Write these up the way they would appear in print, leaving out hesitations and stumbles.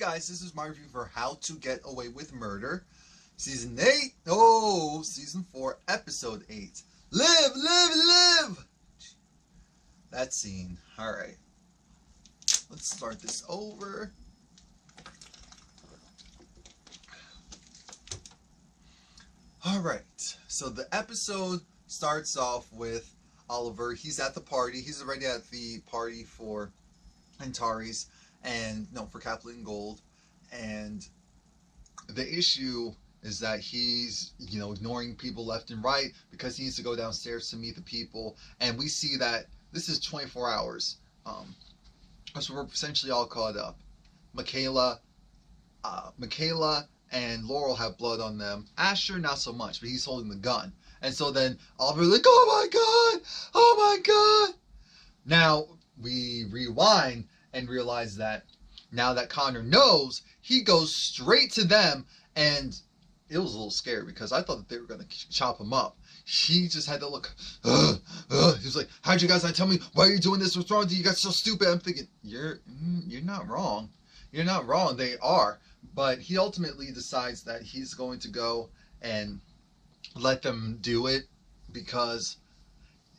guys, this is my review for How to Get Away with Murder, Season 8, oh, Season 4, Episode 8. Live, live, live! That scene. Alright. Let's start this over. Alright, so the episode starts off with Oliver. He's at the party. He's already at the party for Antares. And no, for Captain Gold, and the issue is that he's, ignoring people left and right because he needs to go downstairs to meet the people. And we see that this is 24 hours, so we're essentially all caught up. Michaela and Laurel have blood on them. Asher, not so much, but he's holding the gun. And so then Oliver's like, "Oh my god! Oh my god!" Now we rewind and realize that now that Connor knows, he goes straight to them, and it was a little scary because I thought that they were going to chop him up. He just had to look, he was like, "How'd you guys not tell me? Why are you doing this? What's wrong with you? You guys so stupid." I'm thinking, you're not wrong. You're not wrong. They are. But he ultimately decides that he's going to go and let them do it because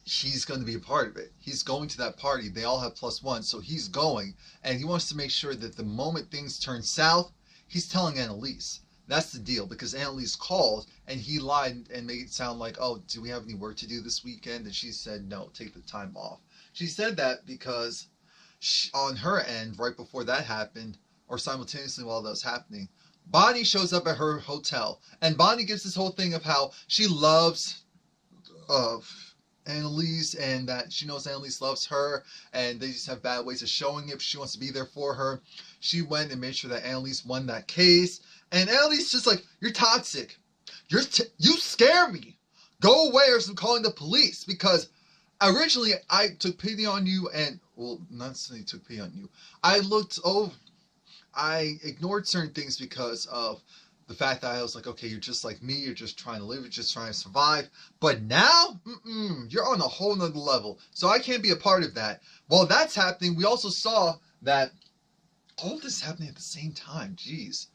he's going to be a part of it. He's going to that party. They all have +1, so he's going, and he wants to make sure that the moment things turn south, he's telling Annalise. That's the deal, because Annalise called and he lied and made it sound like, "Oh, do we have any work to do this weekend?" And she said, "No, take the time off." She said that because on her end, right before that happened, or simultaneously while that was happening, Bonnie shows up at her hotel, and Bonnie gives this whole thing of how she loves Annalise, and that she knows Annalise loves her, and they just have bad ways of showing it. She wants to be there for her. She went and made sure that Annalise won that case, and Annalise just like, "You're toxic. You scare me. Go away, or I'm calling the police." Because originally I took pity on you, and well, not necessarily took pity on you. I ignored certain things because of the fact that I was like, okay, you're just like me, you're just trying to live, you're just trying to survive. But now, you're on a whole nother level. So I can't be a part of that. While that's happening, we also saw that all this is happening at the same time. Jeez.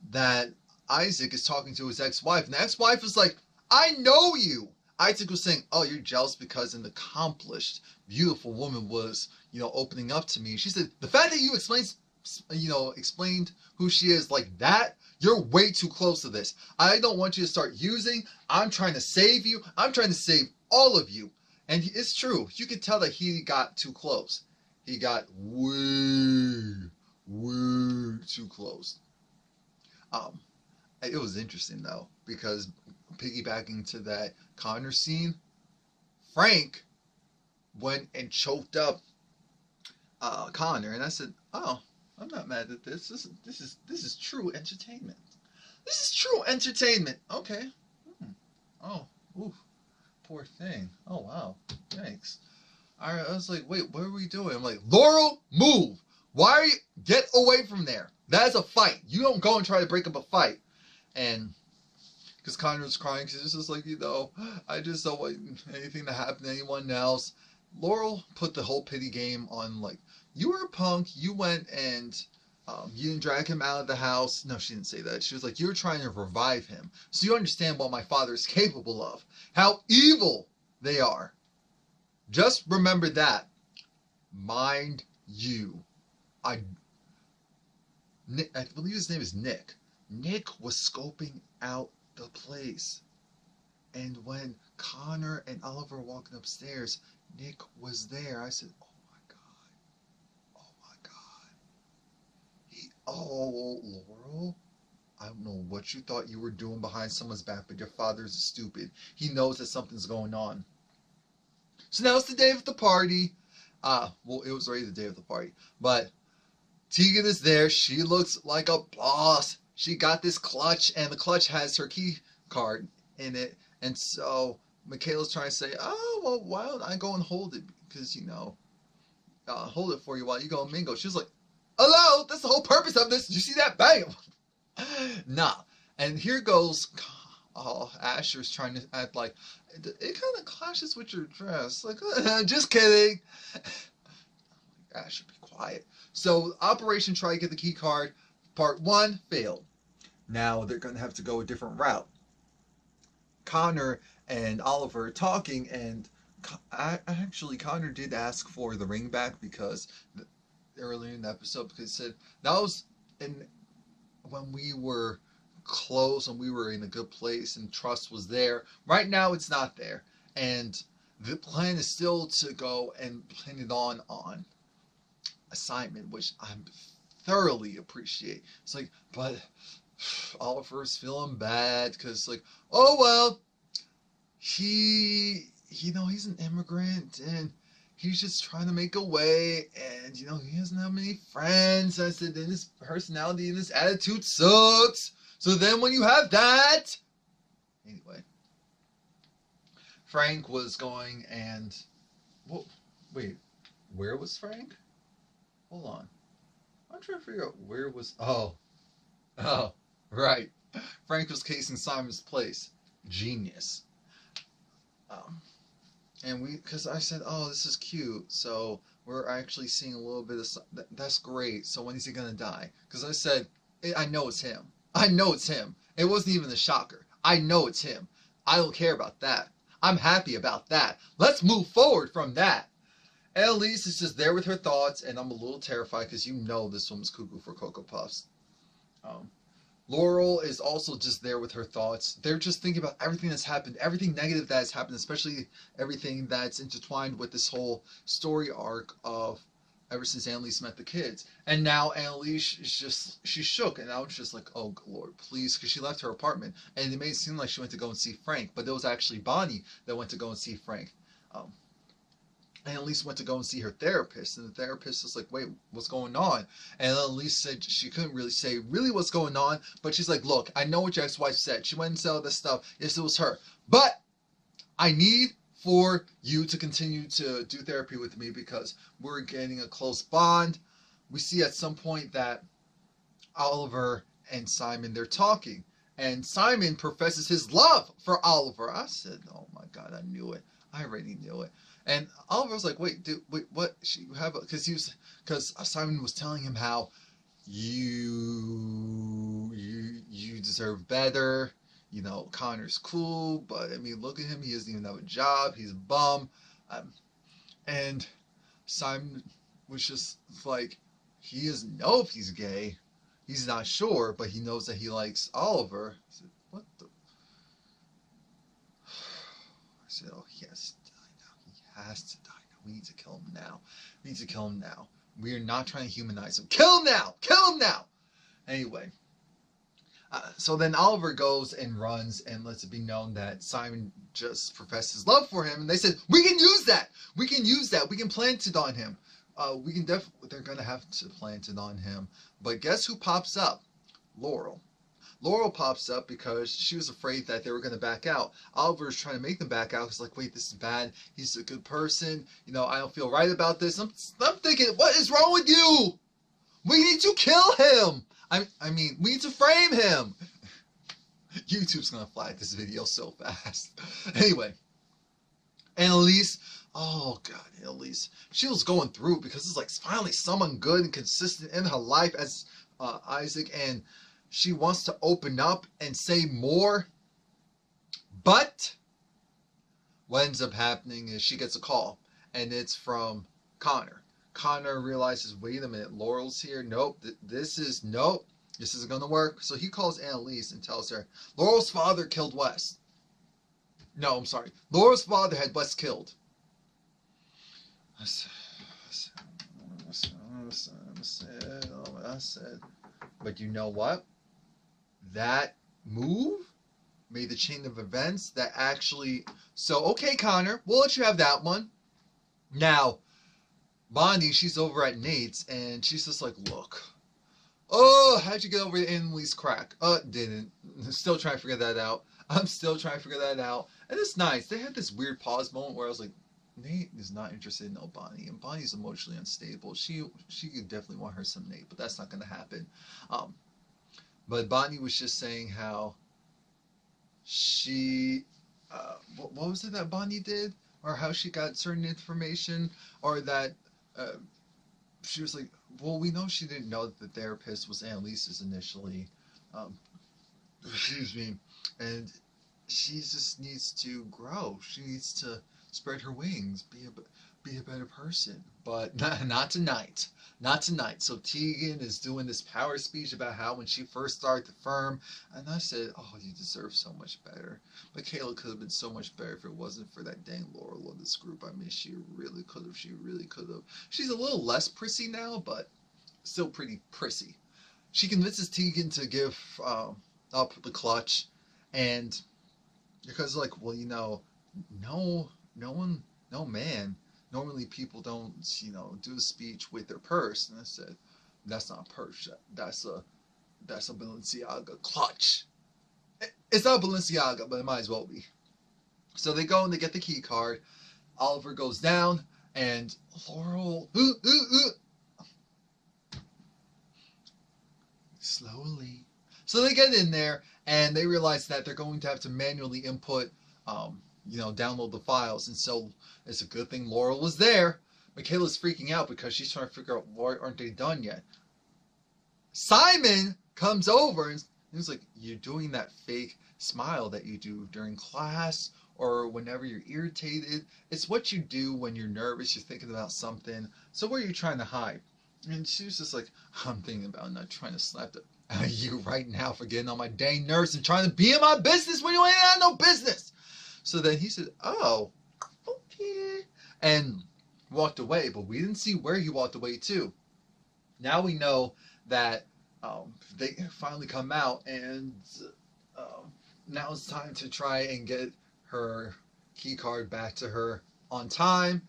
That Isaac is talking to his ex-wife, and the ex-wife is like, "I know you." Isaac was saying, "Oh, you're jealous because an accomplished, beautiful woman was, opening up to me." She said, "The fact that you explained who she is like that, you're way too close to this. I don't want you to start using. I'm trying to save you. I'm trying to save all of you." And it's true. You can tell that he got too close. He got way too close. It was interesting though, because piggybacking to that Connor scene, Frank went and choked up Connor, and I said, "Oh, I'm not mad at this. This is true entertainment. This is true entertainment." Okay. Oh, oof. Poor thing. Oh wow. Thanks. I was like, "Wait, what are we doing?" I'm like, "Laurel, move. Why are you? Get away from there. That is a fight. You don't go and try to break up a fight." And because Connor was crying, because it's just like, I just don't want anything to happen to anyone else. Laurel put the whole pity game on, like, "You were a punk. You went and you didn't drag him out of the house." No, she didn't say that. She was like, "You're trying to revive him. So you understand what my father is capable of. How evil they are. Just remember that. Mind you." I believe his name is Nick. Nick was scoping out the place. And when Connor and Oliver were walking upstairs, Nick was there. I said, "Oh my god. Oh my god." Laurel, I don't know what you thought you were doing behind someone's back, but your father's stupid. He knows that something's going on. So now it's the day of the party. Well, it was already the day of the party. But Tegan is there. She looks like a boss. She got this clutch, and the clutch has her key card in it. And so Michaela's trying to say, "Oh, well, why don't I go and hold it? Because, hold it for you while you go and mingle." She was like, "Hello, that's the whole purpose of this. Did you see that? Bam!" Nah. And here goes, Asher's trying to act like, "It kind of clashes with your dress." Like, just kidding. Asher, be quiet. So Operation try to get the key card. Part 1 failed. Now they're going to have to go a different route. Connor and Oliver are talking, and actually Connor did ask for the ring back because earlier in the episode, because he said that was when we were close and we were in a good place and trust was there. Right now it's not there, and the plan is still to go and pin it on assignment, which I thoroughly appreciate. It's like, but Oliver's feeling bad because, like, oh well, he's an immigrant and he's just trying to make a way, and he doesn't have many friends. I said, and his personality and his attitude sucks. So then when you have that, anyway, Frank was going and, well, wait, where was Frank? Hold on, I'm trying to figure out where was. Oh, right. Frank was casing Simon's place. Genius. And because I said, oh, this is cute, so we're actually seeing a little bit of, that's great, so when is he gonna die? Because I said, I know it's him. I know it's him. It wasn't even a shocker. I know it's him. I don't care about that. I'm happy about that. Let's move forward from that. Annalise is just there with her thoughts, and I'm a little terrified because this woman's cuckoo for Cocoa Puffs. Laurel is also just there with her thoughts. They're just thinking about everything that's happened, everything negative that has happened, especially everything that's intertwined with this whole story arc of ever since Annalise met the kids. And now Annalise is she's shook, and I was just like, oh Lord, please, because she left her apartment, and it made it seem like she went to go and see Frank, but it was actually Bonnie that went to go and see Frank. Annalise went to go and see her therapist, and the therapist was like, wait, what's going on? And Annalise said she couldn't really say what's going on, but she's like, look, I know what your ex-wife said. She went and said all this stuff. Yes, it was her. But I need for you to continue to do therapy with me because we're getting a close bond. We see at some point that Oliver and Simon, they're talking, and Simon professes his love for Oliver. I said, oh my God, I knew it. I already knew it. And Oliver was like, wait, dude, wait, what? Because Simon was telling him how you deserve better. Connor's cool, but I mean, look at him. He doesn't even have a job. He's a bum. And Simon was just like, he doesn't know if he's gay. He's not sure, but he knows that he likes Oliver. I said, what the? I said, oh, yes. Has to die now. We need to kill him now. We need to kill him now. We are not trying to humanize him. Kill him now! Kill him now! Anyway. So then Oliver goes and runs and lets it be known that Simon just professed his love for him. And they said, we can use that! We can use that. We can plant it on him. They're going to have to plant it on him. But guess who pops up? Laurel. Laurel pops up because she was afraid that they were going to back out. Oliver's trying to make them back out. He's like, wait, this is bad. He's a good person. I don't feel right about this. I'm thinking, what is wrong with you? We need to kill him. I mean, we need to frame him. YouTube's going to flag this video so fast. Anyway, Annalise. Oh, God, Annalise. She was going through because it's like finally someone good and consistent in her life as Isaac, and she wants to open up and say more, but what ends up happening is she gets a call, and it's from Connor. Connor realizes, wait a minute, Laurel's here. Nope, this isn't going to work. So he calls Annalise and tells her, Laurel's father killed Wes. No, I'm sorry. Laurel's father had Wes killed. I said, but you know what? That move made the chain of events that actually... So, okay, Connor, we'll let you have that one. Now, Bonnie, she's over at Nate's, and she's just like, look. Oh, how'd you get over to Annalise's crack? Didn't. Still trying to figure that out. I'm still trying to figure that out. And it's nice. They had this weird pause moment where I was like, Nate is not interested in no Bonnie, and Bonnie's emotionally unstable. She could definitely want her some Nate, but that's not going to happen. But Bonnie was just saying how she, what was it that Bonnie did? Or how she got certain information, or that she was like, well, we know she didn't know that the therapist was Annalise's initially. Um, excuse me. And she just needs to grow. She needs to spread her wings, be a better person. But not tonight. Not tonight. So Tegan is doing this power speech about how when she first started the firm, and I said, oh, you deserve so much better. But Kayla could have been so much better if it wasn't for that dang Laurel in this group. I mean, she really could have. She really could have. She's a little less prissy now, but still pretty prissy. She convinces Tegan to give up the clutch, and because like, well, no man, normally people don't, do a speech with their purse. And I said, that's not a purse, that's a Balenciaga clutch. It's not Balenciaga, but it might as well be. So they go and they get the key card. Oliver goes down, and Laurel slowly. So they get in there, and they realize that they're going to have to manually input, download the files. And so it's a good thing Laurel was there. Michaela's freaking out because she's trying to figure out why aren't they done yet. Simon comes over and he's like, you're doing that fake smile that you do during class or whenever you're irritated. It's what you do when you're nervous, you're thinking about something. So what are you trying to hide? And she was just like, I'm thinking about not trying to slap you right now for getting on my dang nerves and trying to be in my business when you ain't had no business. So then he said, oh, okay, and walked away. But we didn't see where he walked away to. Now we know that they finally come out, and now it's time to try and get her key card back to her on time.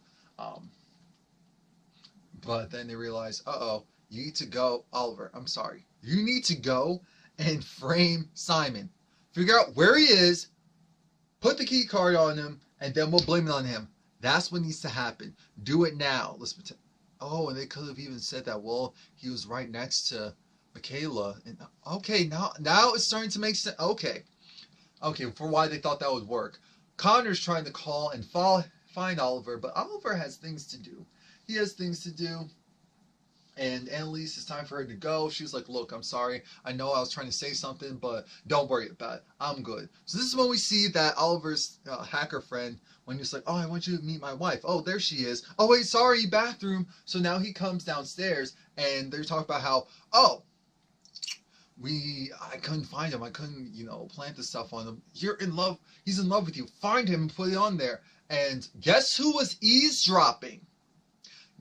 But then they realize, uh-oh, you need to go, Oliver, I'm sorry. You need to go and frame Simon. Figure out where he is, put the key card on him, and then we'll blame it on him. That's what needs to happen. Do it now. Let's pretend. Oh, and they could have even said that, well, he was right next to Michaela. And okay, now it's starting to make sense. Okay, for why they thought that would work. Connor's trying to call and find Oliver, but Oliver has things to do. He has things to do. And Annalise, it's time for her to go. She was like, look, I'm sorry. I know I was trying to say something, but don't worry about it. I'm good. So this is when we see that Oliver's hacker friend, when he's like, oh, I want you to meet my wife. Oh, there she is. Oh, wait, sorry, bathroom. So now he comes downstairs, and they're talking about how, oh, I couldn't find him. I couldn't, plant the stuff on him. You're in love. He's in love with you. Find him and put it on there. And guess who was eavesdropping?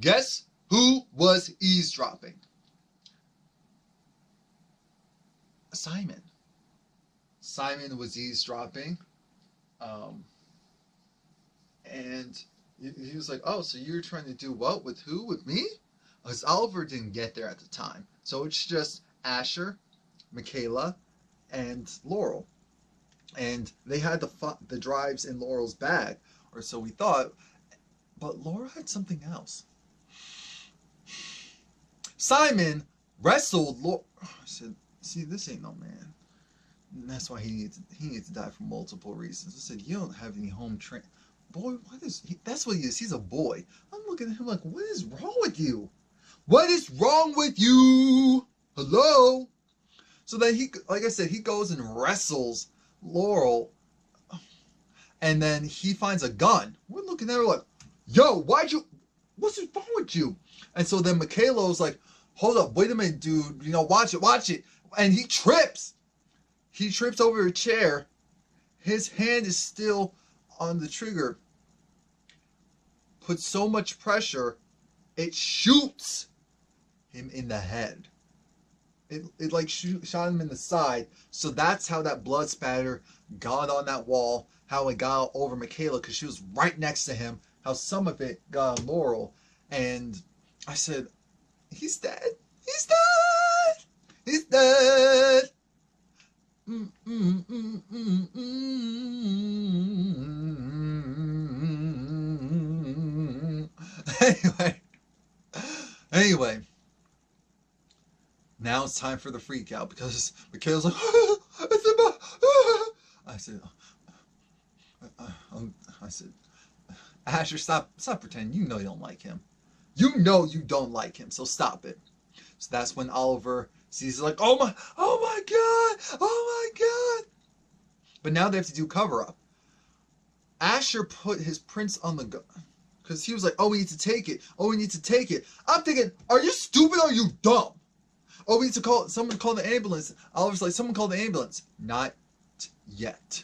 Guess who was eavesdropping? Simon. Simon was eavesdropping. And he was like, oh, so you're trying to do what? With who? With me? Because Oliver didn't get there at the time. So it's just Asher, Michaela, and Laurel. And they had the drives in Laurel's bag, or so we thought. But Laurel had something else. Simon wrestled Laurel. I said, see, this ain't no man. And that's why he needs to die for multiple reasons. I said, you don't have any home train. Boy, that's what he is. He's a boy. I'm looking at him like, what is wrong with you? What is wrong with you? Hello? So then like I said, he goes and wrestles Laurel. And then he finds a gun. We're looking at her like, yo, what's wrong with you? And so then Michaela was like, hold up, wait a minute, dude. Watch it. And he trips. He trips over a chair. His hand is still on the trigger. Puts so much pressure, it shoots him in the head. It like shot him in the side. So that's how that blood spatter got on that wall. How it got over Michaela, because she was right next to him. How some of it got on Laurel. And I said, he's dead. He's dead. He's dead. Anyway. Now it's time for the freak out, because Michaela's like, I said, Asher, stop pretending. You know you don't like him. You know you don't like him, so stop it. So that's when Oliver sees like, oh my god, oh my god. But now they have to do cover up. Asher put his prints on the gun because he was like, oh, we need to take it. Oh, we need to take it. I'm thinking, are you stupid or are you dumb? Oh, we need to call someone, call the ambulance. Oliver's like, someone call the ambulance. Not yet.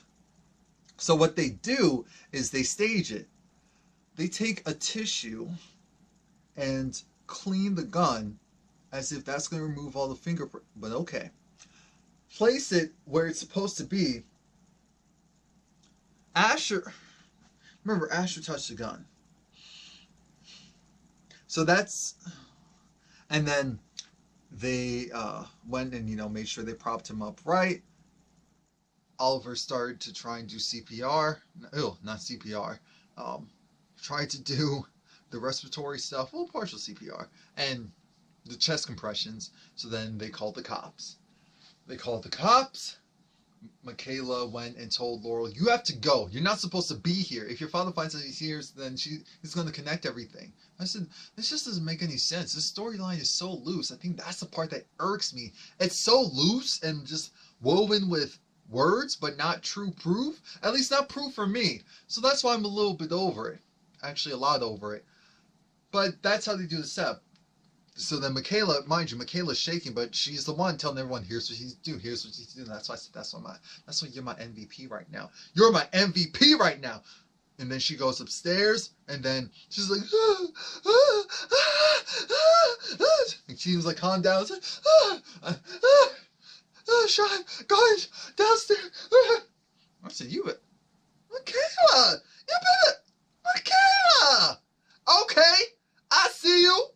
So what they do is they stage it. They take a tissue and clean the gun as if that's going to remove all the fingerprint. But okay. Place it where it's supposed to be. Asher, remember, Asher touched the gun. So that's, and then they went and, you know, made sure they propped him up right. Oliver started to try and do CPR. Oh, not CPR. Tried to do the respiratory stuff, well, partial CPR, and the chest compressions. So then they called the cops. They called the cops. Michaela went and told Laurel, you have to go. You're not supposed to be here. If your father finds out he's here, then he's going to connect everything. I said, this just doesn't make any sense. This storyline is so loose. I think that's the part that irks me. It's so loose and just woven with words, but not true proof. At least not proof for me. So that's why I'm a little bit over it. Actually, a lot over it. But that's how they do the setup. So then Michaela, mind you, Michaela's shaking, but she's the one telling everyone, here's what he's doing, here's what he's doing. That's why I said, that's why you're my MVP right now. You're my MVP right now. And then she goes upstairs, and then she's like, and she was like, calm down. Sean, guys, downstairs. I said, Michaela, you better, Michaela. Okay, I see you.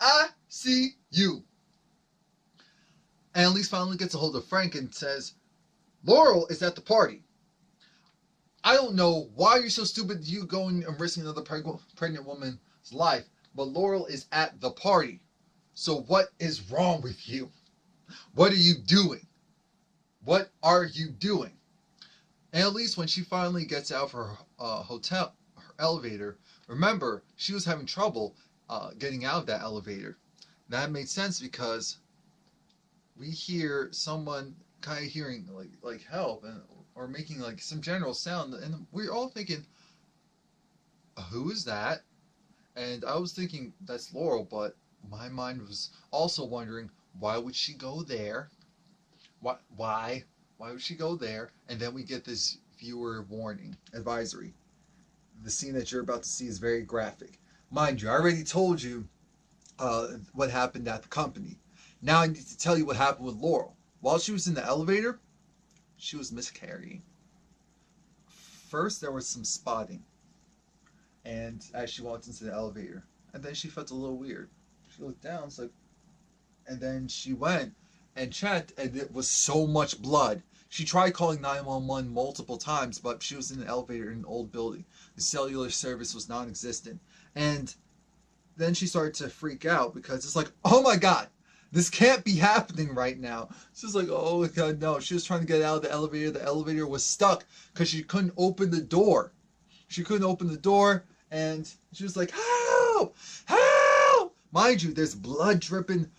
I see you. Annalise finally gets a hold of Frank and says, Laurel is at the party. I don't know why you're so stupid, you going and risking another pregnant woman's life, but Laurel is at the party. So what is wrong with you? What are you doing? What are you doing? Annalise, when she finally gets out of her hotel, her elevator, remember, she was having trouble getting out of that elevator. That made sense because we hear someone kind of hearing like help or making like some general sound, and we're all thinking, who is that? And I was thinking that's Laurel, but my mind was also wondering, why would she go there? Why would she go there? And then we get this viewer warning advisory. The scene that you're about to see is very graphic. Mind you, I already told you what happened at the company. Now I need to tell you what happened with Laurel. While she was in the elevator, she was miscarrying. First, there was some spotting, and as she walked into the elevator, and then she felt a little weird. She looked down, it's like, and then she went and checked, and it was so much blood. She tried calling 911 multiple times, but she was in an elevator in an old building. The cellular service was non-existent. And then she started to freak out because it's like, oh my God, this can't be happening right now. She's like, oh my God, no. She was trying to get out of the elevator. The elevator was stuck because she couldn't open the door. She couldn't open the door, and she was like, help! Help! Mind you, there's blood dripping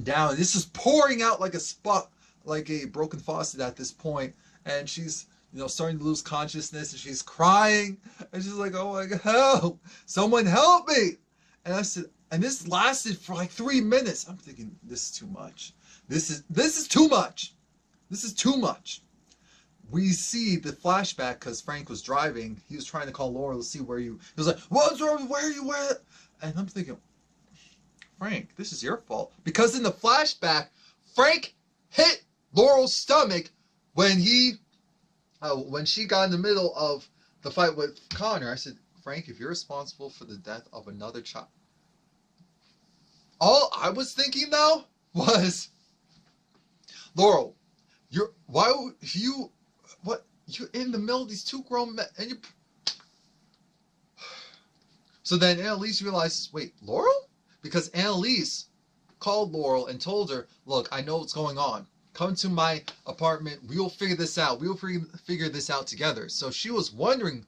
down. This is pouring out like a spot, like a broken faucet at this point, and she's, you know, starting to lose consciousness, and she's crying, and she's like, oh my God, help! Someone help me! And I said, and this lasted for like 3 minutes. I'm thinking, this is too much. This is too much. This is too much. We see the flashback because Frank was driving. He was trying to call Laurel to see where you. He was like, what's wrong? Where are you at? And I'm thinking, Frank, this is your fault. Because in the flashback, Frank hit Laurel's stomach when she got in the middle of the fight with Connor. I said, Frank, if you're responsible for the death of another child. All I was thinking though was, Laurel, you're in the middle of these two grown men, and you. So then Annalise realizes, wait, Laurel? Because Annalise called Laurel and told her, look, I know what's going on. Come to my apartment. We will figure this out. We will figure this out together. So she was wondering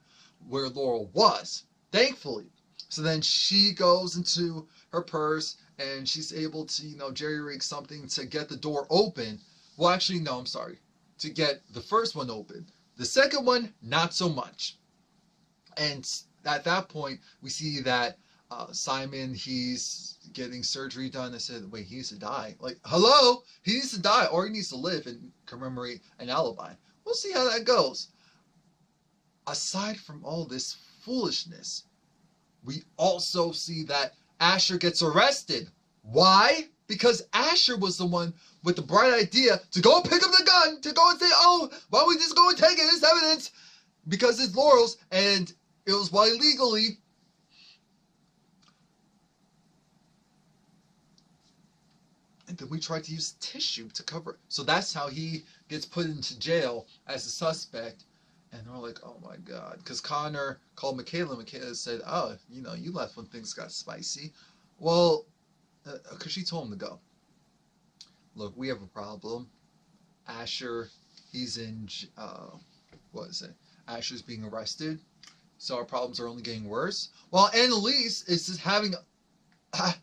where Laurel was, thankfully. So then she goes into her purse and she's able to, jerry-rig something to get the door open. Well, actually, no, I'm sorry. To get the first one open. The second one, not so much. And at that point, we see that Simon, he's getting surgery done. I said, wait, he needs to die. Like, hello? He needs to die, or he needs to live and commemorate an alibi. We'll see how that goes. Aside from all this foolishness, we also see that Asher gets arrested. Why? Because Asher was the one with the bright idea to go pick up the gun, to go and say, oh, why don't we just go and take it as evidence? Because it's Laurel's, and it was while illegally. And then we tried to use tissue to cover it. So that's how he gets put into jail as a suspect. And we're like, oh my God. Because Connor called Michaela. Michaela said, oh, you left when things got spicy. Well, because she told him to go. Look, we have a problem. Asher, he's in, Asher's being arrested. So our problems are only getting worse. While Annalise is just having an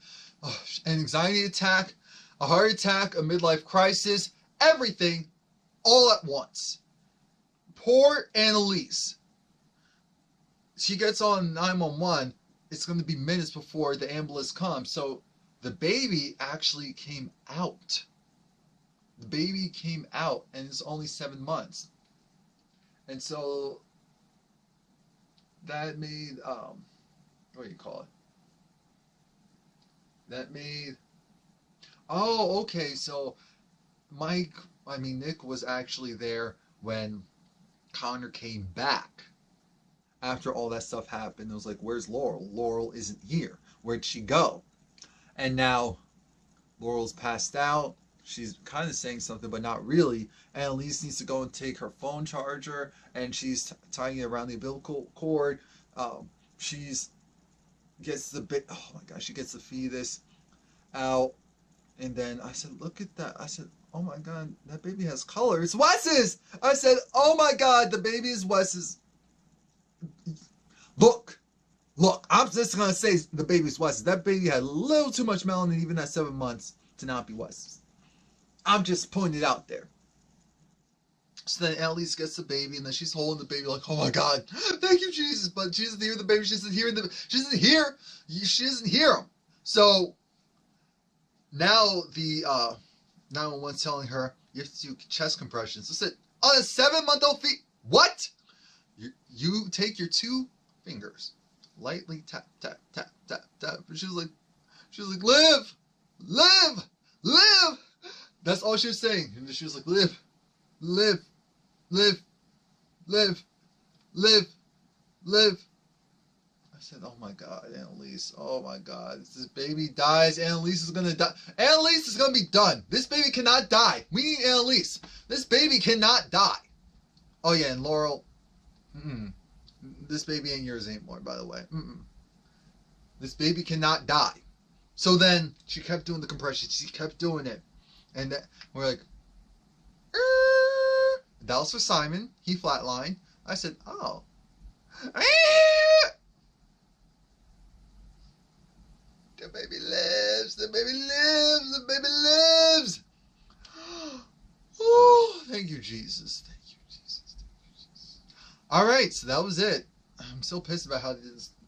anxiety attack, a heart attack, a midlife crisis, everything all at once. Poor Annalise. She gets on 911. It's going to be minutes before the ambulance comes. So the baby actually came out. The baby came out, and it's only 7 months. And so that made, what do you call it? That made, oh, okay, so Nick was actually there when Connor came back after all that stuff happened. It was like, where's Laurel? Laurel isn't here. Where'd she go? And now Laurel's passed out. She's kind of saying something, but not really. Annalise needs to go and take her phone charger, and she's tying it around the umbilical cord. She gets she gets the fetus out. And then I said, look at that. I said, oh my God, that baby has color. It's Wes's. I said, oh my God, the baby is Wes's. Look, I'm just going to say the baby's Wes's. That baby had a little too much melanin even at 7 months to not be Wes's. I'm just pointing it out there. So then Annalise gets the baby, and then she's holding the baby like, oh my God, thank you, Jesus. But she doesn't hear the baby. She doesn't hear him. So now the 911's telling her, you have to do chest compressions. I said, on a 7-month-old feet, what? You take your 2 fingers, lightly tap, tap, tap, tap, tap. And she was like, live, live, live. That's all she was saying. And she was like, live, live, live, live, live, live. I said, oh my God, Annalise, oh my God. If this baby dies, Annalise is going to die. Annalise is going to be done. This baby cannot die. We need Annalise. This baby cannot die. Oh yeah, and Laurel, this baby ain't yours anymore, by the way. This baby cannot die. So then she kept doing the compression. She kept doing it. And we're like, that was for Simon. He flatlined. I said, oh. The baby lives. The baby lives. The baby lives. Oh, thank you, Jesus. Thank you, Jesus. Thank you, Jesus. All right, so that was it. I'm still pissed about how they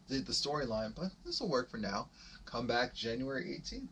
did the storyline, but this will work for now. Come back January 18th.